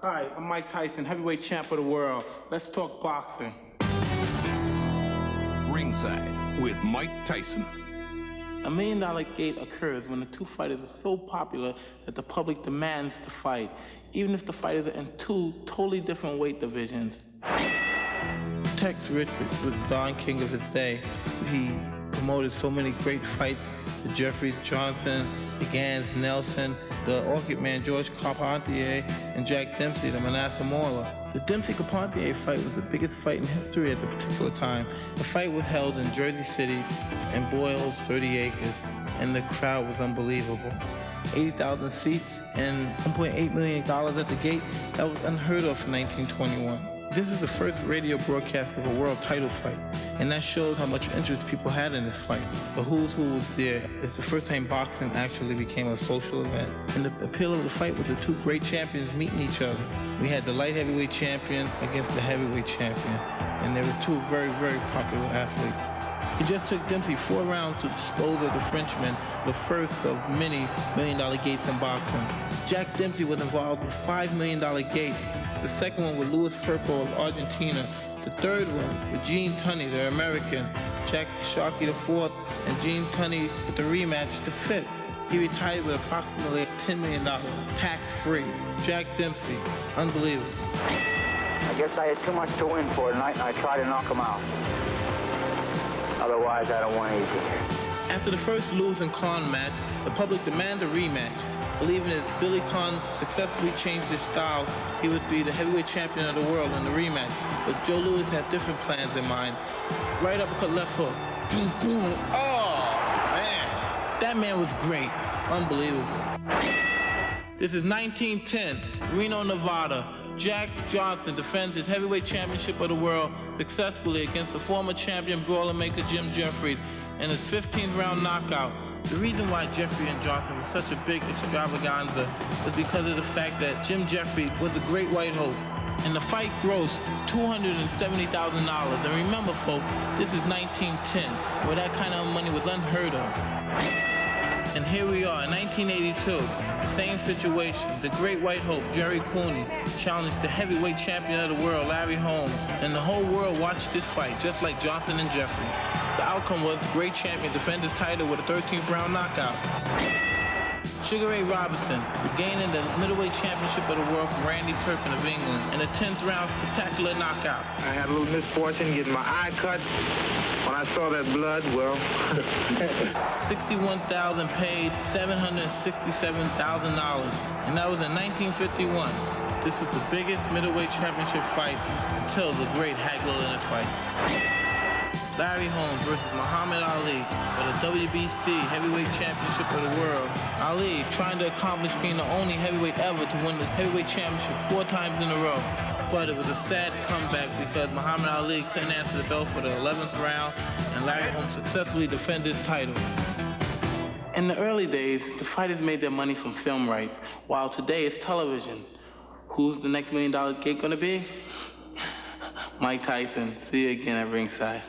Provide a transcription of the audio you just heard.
Hi, I'm Mike Tyson, heavyweight champ of the world. Let's talk boxing. Ringside with Mike Tyson. $1 million gate occurs when the two fighters are so popular that the public demands the fight, even if the fighters are in two totally different weight divisions. Tex Richards was the Don King of his day. He promoted so many great fights: the Jeffries Johnson, the Gans Nelson, the Orchid Man George Carpentier, and Jack Dempsey, the Manasseh Mauler. The Dempsey-Carpentier fight was the biggest fight in history at the particular time. The fight was held in Jersey City and Boyles, 30 acres, and the crowd was unbelievable. 80,000 seats and $1.8 million at the gate. That was unheard of for 1921. This is the first radio broadcast of a world title fight, and that shows how much interest people had in this fight. The who's who was there. It's the first time boxing actually became a social event. And the appeal of the fight was the two great champions meeting each other. We had the light heavyweight champion against the heavyweight champion, and they were two very, very popular athletes. It just took Dempsey 4 rounds to dispose of the Frenchman, the first of many $1 million gates in boxing. Jack Dempsey was involved with $5 million gates. The second one with Louis Firpo of Argentina. The third one with Gene Tunney, the American. Jack Sharkey the fourth, and Gene Tunney with the rematch, the fifth. He retired with approximately $10 million, tax-free. Jack Dempsey, unbelievable. I guess I had too much to win for tonight, and I tried to knock him out. Otherwise, I don't want easy. After the first Lewis and Khan match, the public demanded a rematch, believing that Billy Khan successfully changed his style, he would be the heavyweight champion of the world in the rematch. But Joe Louis had different plans in mind. Right uppercut, left hook. Boom, boom. Oh, man. That man was great. Unbelievable. This is 1910, Reno, Nevada. Jack Johnson defends his heavyweight championship of the world successfully against the former champion brawler maker Jim Jeffries in a 15th round knockout. The reason why Jeffrey and Johnson was such a big extravaganza was because of the fact that Jim Jeffries was the great white hope, and the fight grossed $270,000. And remember, folks, this is 1910, where that kind of money was unheard of. And here we are in 1982, same situation. The great white hope, Jerry Cooney, challenged the heavyweight champion of the world, Larry Holmes. And the whole world watched this fight, just like Johnson and Jeffrey. The outcome was the great champion defend his title with a 13th round knockout. Sugar Ray Robinson gaining the middleweight championship of the world from Randy Turpin of England in a 10th round spectacular knockout. I had a little misfortune getting my eye cut. When I saw that blood, well... $61,000 paid, $767,000. And that was in 1951. This was the biggest middleweight championship fight until the great Hagler-Leonard fight. Larry Holmes versus Muhammad Ali for the WBC heavyweight championship of the world. Ali trying to accomplish being the only heavyweight ever to win the heavyweight championship 4 times in a row. But it was a sad comeback because Muhammad Ali couldn't answer the bell for the 11th round, and Larry Holmes successfully defended his title. In the early days, the fighters made their money from film rights, while today it's television. Who's the next $1 million gate gonna be? Mike Tyson. See you again at ringside.